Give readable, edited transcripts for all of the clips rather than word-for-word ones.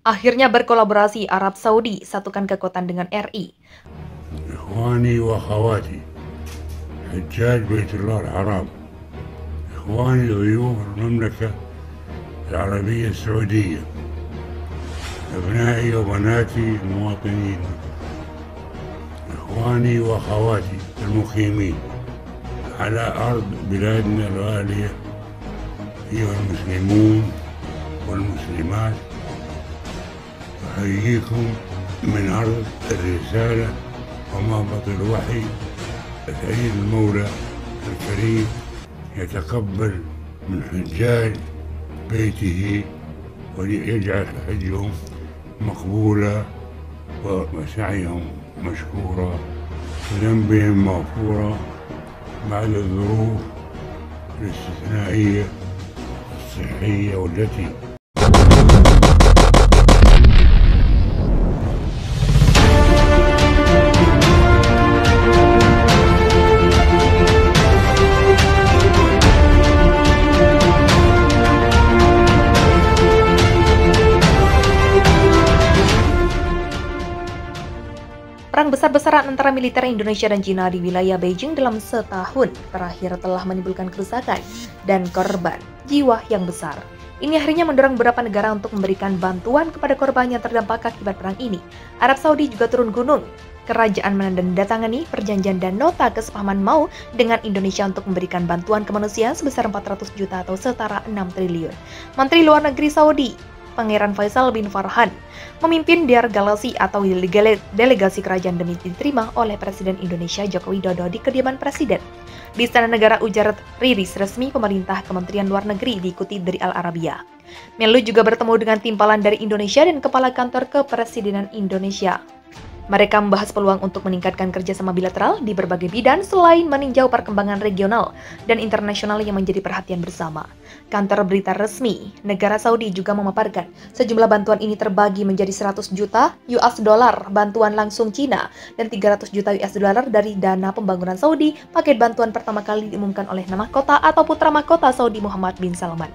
Akhirnya berkolaborasi Arab Saudi satukan kekuatan dengan RI. إخواني وأخواتي حجاج بيت الله الحرام، إخواني ضيوف المملكة العربية السعودية، أبنائي وبناتي المواطنين، إخواني وأخواتي المقيمين على أرض بلادنا الغالية أيها المسلمون والمسلمات، أحييكم من أرض الرسالة ومهبط الوحي. سعيد المولى الكريم يتقبل من حجاج بيته ويجعل حجهم مقبولا وسعيهم مشكورا وذنبهم مغفورا بعد الظروف الاستثنائية الصحية والتي Perang besar-besaran antara militer Indonesia dan Cina di wilayah Beijing dalam setahun terakhir telah menimbulkan kerusakan dan korban jiwa yang besar. Ini akhirnya mendorong beberapa negara untuk memberikan bantuan kepada korban yang terdampak akibat perang ini. Arab Saudi juga turun gunung. Kerajaan menandatangani perjanjian dan nota kesepahaman mau dengan Indonesia untuk memberikan bantuan kemanusiaan sebesar 400 juta atau setara 6 triliun. Menteri Luar Negeri Saudi, Pangeran Faisal bin Farhan, memimpin delegasi atau delegasi kerajaan demi diterima oleh Presiden Indonesia Joko Widodo di kediaman Presiden. Di Istana Negara ujar rilis resmi pemerintah Kementerian Luar Negeri diikuti dari Al Arabiya. Menlu juga bertemu dengan timpalan dari Indonesia dan Kepala Kantor Kepresidenan Indonesia. Mereka membahas peluang untuk meningkatkan kerjasama bilateral di berbagai bidang selain meninjau perkembangan regional dan internasional yang menjadi perhatian bersama. Kantor berita resmi negara Saudi juga memaparkan sejumlah bantuan ini terbagi menjadi 100 juta US dollar bantuan langsung Cina dan 300 juta US dollar dari dana pembangunan Saudi. Paket bantuan pertama kali diumumkan oleh nama mahkota atau putra mahkota Saudi Muhammad bin Salman.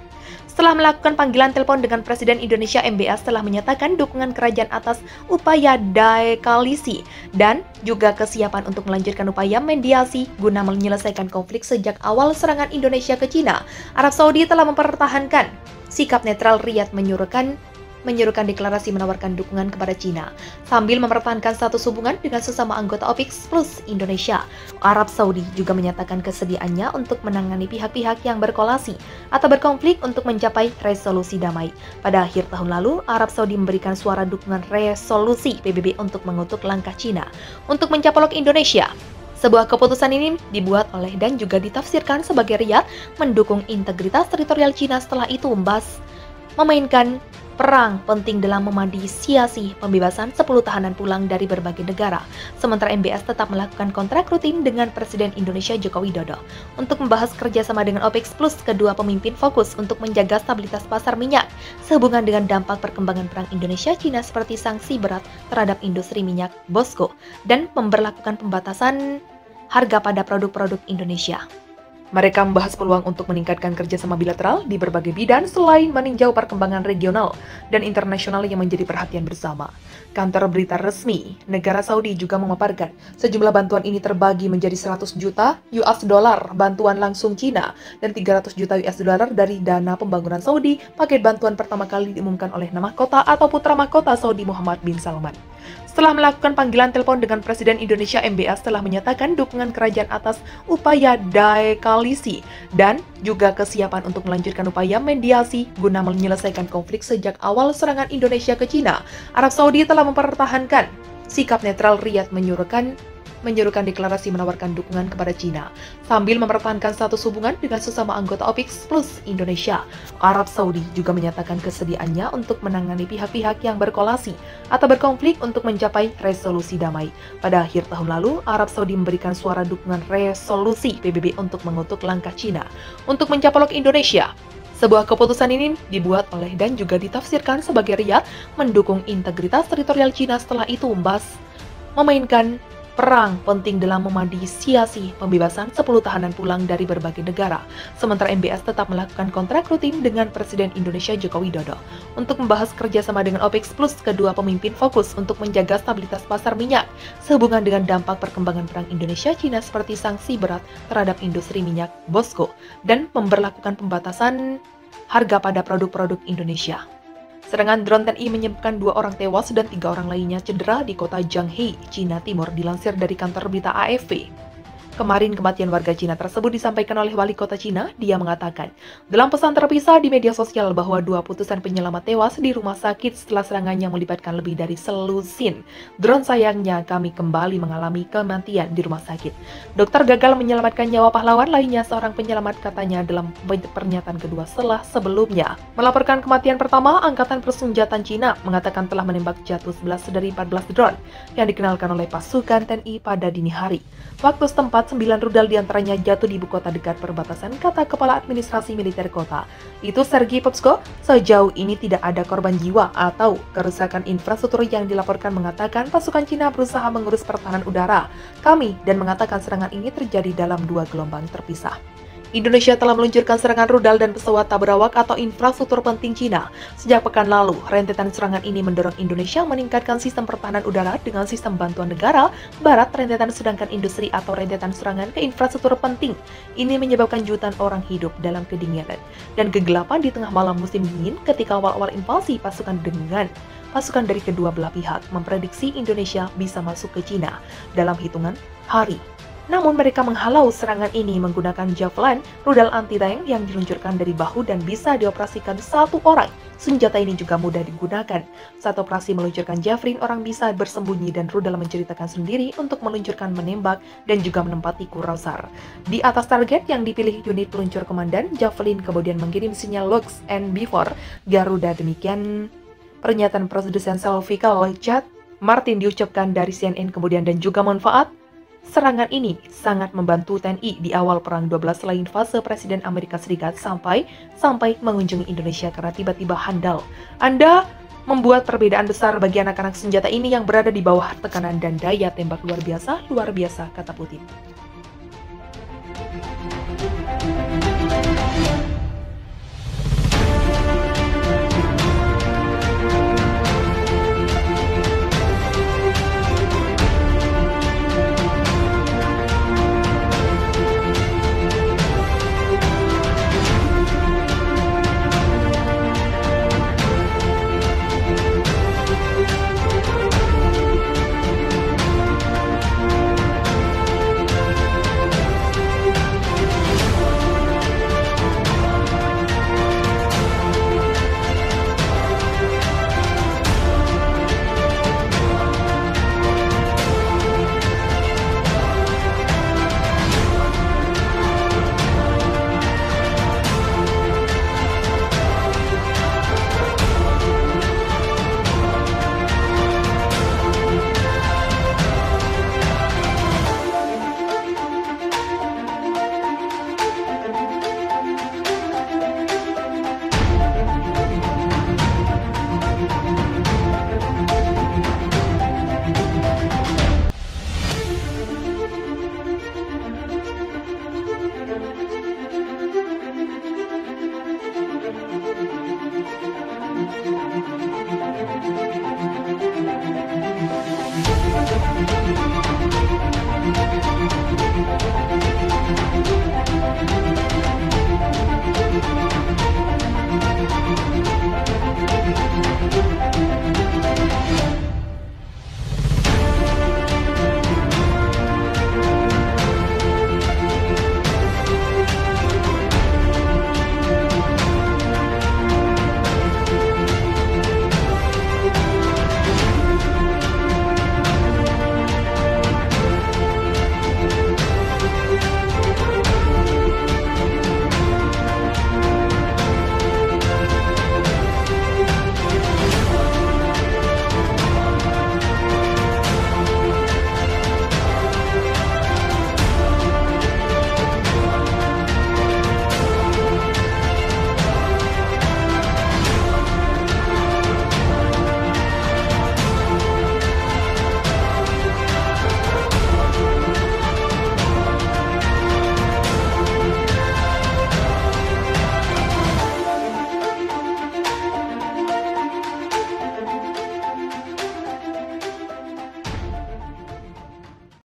Setelah melakukan panggilan telepon dengan Presiden Indonesia, MBS telah menyatakan dukungan kerajaan atas upaya deeskalasi dan juga kesiapan untuk melanjutkan upaya mediasi guna menyelesaikan konflik sejak awal serangan Indonesia ke Cina. Arab Saudi telah mempertahankan sikap netral. Riyadh menyuruhkan deklarasi menawarkan dukungan kepada Cina sambil mempertahankan status hubungan dengan sesama anggota OPEC plus Indonesia. Arab Saudi juga menyatakan kesediaannya untuk menangani pihak-pihak yang berkolaborasi atau berkonflik untuk mencapai resolusi damai. Pada akhir tahun lalu, Arab Saudi memberikan suara dukungan resolusi PBB untuk mengutuk langkah Cina untuk mencaplok Indonesia. Sebuah keputusan ini dibuat oleh dan juga ditafsirkan sebagai Riyadh mendukung integritas teritorial Cina. Setelah itu memainkan perang penting dalam memediasi pembebasan 10 tahanan pulang dari berbagai negara. Sementara MBS tetap melakukan kontrak rutin dengan Presiden Indonesia Joko Widodo. Untuk membahas kerjasama dengan OPEC plus, kedua pemimpin fokus untuk menjaga stabilitas pasar minyak sehubungan dengan dampak perkembangan perang Indonesia-Cina seperti sanksi berat terhadap industri minyak BOSCO dan memberlakukan pembatasan harga pada produk-produk Indonesia. Mereka membahas peluang untuk meningkatkan kerjasama bilateral di berbagai bidang selain meninjau perkembangan regional dan internasional yang menjadi perhatian bersama. Kantor berita resmi negara Saudi juga memaparkan sejumlah bantuan ini terbagi menjadi 100 juta US dollar bantuan langsung Cina dan 300 juta US dollar dari dana pembangunan Saudi. Paket bantuan pertama kali diumumkan oleh nama mahkota atau putra mahkota Saudi Muhammad bin Salman. Setelah melakukan panggilan telepon dengan Presiden Indonesia, MBS telah menyatakan dukungan kerajaan atas upaya deeskalasi dan juga kesiapan untuk melanjutkan upaya mediasi guna menyelesaikan konflik sejak awal serangan Indonesia ke Cina. Arab Saudi telah mempertahankan sikap netral. Riyadh menyuruhkan deklarasi menawarkan dukungan kepada Cina sambil mempertahankan status hubungan dengan sesama anggota OPEC plus Indonesia. Arab Saudi juga menyatakan kesediaannya untuk menangani pihak-pihak yang berkolaborasi atau berkonflik untuk mencapai resolusi damai. Pada akhir tahun lalu, Arab Saudi memberikan suara dukungan resolusi PBB untuk mengutuk langkah Cina untuk mencaplok Indonesia. Sebuah keputusan ini dibuat oleh dan juga ditafsirkan sebagai Riyadh mendukung integritas teritorial Cina. Setelah itu memainkan Perang penting dalam memediasi pembebasan 10 tahanan pulang dari berbagai negara. Sementara MBS tetap melakukan kontrak rutin dengan Presiden Indonesia Joko Widodo. Untuk membahas kerjasama dengan OPEC Plus, kedua pemimpin fokus untuk menjaga stabilitas pasar minyak sehubungan dengan dampak perkembangan perang Indonesia-China seperti sanksi berat terhadap industri minyak BOSCO dan memberlakukan pembatasan harga pada produk-produk Indonesia. Serangan drone TNI menyebabkan 2 orang tewas dan 3 orang lainnya cedera di kota Jianghe, Cina Timur, dilansir dari kantor berita AFP. Kemarin kematian warga Cina tersebut disampaikan oleh wali kota Cina. Dia mengatakan dalam pesan terpisah di media sosial bahwa 2 putusan penyelamat tewas di rumah sakit setelah serangan yang melibatkan lebih dari selusin drone. Sayangnya kami kembali mengalami kematian di rumah sakit. Dokter gagal menyelamatkan nyawa pahlawan lainnya, seorang penyelamat katanya dalam pernyataan kedua setelah sebelumnya melaporkan kematian pertama. Angkatan Persenjataan Cina mengatakan telah menembak jatuh 11 dari 14 drone yang dikenalkan oleh pasukan TNI pada dini hari. Waktu setempat 9 rudal diantaranya jatuh di ibu kota dekat perbatasan, kata Kepala Administrasi Militer Kota. Itu Sergei Popsko. Sejauh ini tidak ada korban jiwa atau kerusakan infrastruktur yang dilaporkan, mengatakan pasukan Cina berusaha mengurus pertahanan udara kami dan mengatakan serangan ini terjadi dalam 2 gelombang terpisah. Indonesia telah meluncurkan serangan rudal dan pesawat tak berawak atau infrastruktur penting Cina. Sejak pekan lalu, rentetan serangan ini mendorong Indonesia meningkatkan sistem pertahanan udara dengan sistem bantuan negara barat rentetan, sedangkan industri atau rentetan serangan ke infrastruktur penting. Ini menyebabkan jutaan orang hidup dalam kedinginan dan kegelapan di tengah malam musim dingin ketika awal-awal invasi pasukan dari kedua belah pihak memprediksi Indonesia bisa masuk ke Cina dalam hitungan hari. Namun mereka menghalau serangan ini menggunakan Javelin, rudal anti-tank yang diluncurkan dari bahu dan bisa dioperasikan 1 orang. Senjata ini juga mudah digunakan. Saat operasi meluncurkan Javelin, orang bisa bersembunyi dan rudal menceritakan sendiri untuk meluncurkan, menembak, dan juga menempati kurasar di atas target yang dipilih unit peluncur komandan. Javelin kemudian mengirim sinyal Lux and Before Garuda. Demikian pernyataan produsen Selvikal Jet Martin diucapkan dari CNN. Kemudian dan juga manfaat serangan ini sangat membantu TNI di awal perang 12 selain fase Presiden Amerika Serikat sampai mengunjungi Indonesia karena tiba-tiba handal. Anda membuat perbedaan besar bagi anak-anak senjata ini yang berada di bawah tekanan dan daya tembak luar biasa, kata Putin.